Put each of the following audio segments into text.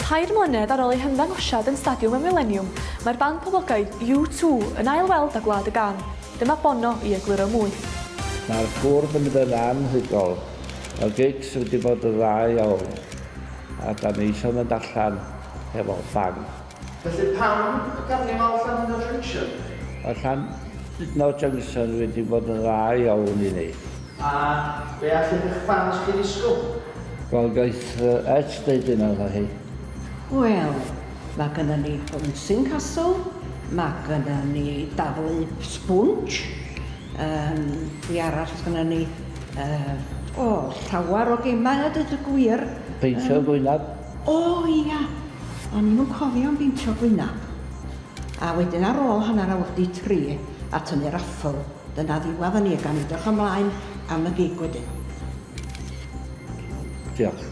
Tair mlynedd ar ôl ei hymddangosiad yn Stadiwm y Millennium, mae'r band poblogaidd U2 yn ail-weld â Gwlad y Gân. Dyma Bono i egluro mwy. Mae'r bwrdd yn mynd yn anhygoel. Y gigs wedi bod yn dda iawn. A da ni eisiau mynd allan efo bang. Felly pam y garnifal Newyddion Junction? Allan Newyddion Junction wedi bod yn dda iawn i ni. A be allwch eich fans chi ddisgwyl? Wel, gaeth Ed dweud yna dda hi. Wel, mae gennym ni bouncing castle, mae gennym ni daflu sponge, dwi arall gennym ni llawer o gemau a dweud y gwir. Peintio gwynab. O ia, o'n i'n cofio am beintio gwynab. A wedyn ar ôl hanner awr di 3 a tynnu'r affl, dyna ddiwedd ni gan i dych ymlaen am y gig wedyn. Diolch.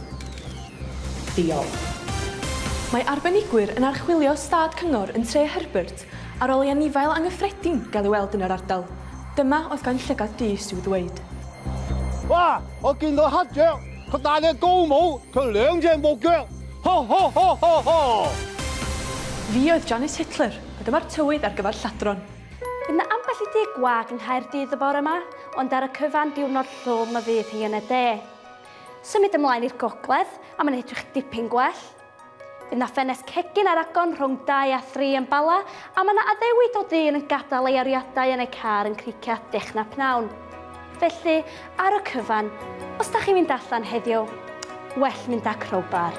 Diolch. Mae arbenigwyr yn archwilio stad cyngor yn tre Herbert ar ôl i anifail anghyffredin gael ei weld yn yr ardal. Dyma oedd gan llygad dis i'w ddweud. Wow, 我見到黑雀，佢戴隻高帽，佢2隻木腳，ho ho ho ho ho！ Fi oedd Janis Hitler, a dyma'r tywydd ar gyfer lladron. Bydd yna ambell i dig gwag yng Nghaerdydd y bore yma, ond ar y cyfan diwrnod llwm y fydd hi yn y de. Symud ymlaen i'r gogledd, a mae'n edrych dipyn gwell. Bydd yna ffenest cegin ar agor rhwng 2 a 3 yn Bala, a mae yna addewid o ddyn yn gadael ei ariadau yn ei car yn cricio dechna pnawn. Felly, ar y cyfan, os da chi'n mynd allan heddiw, well mynd â crowbar.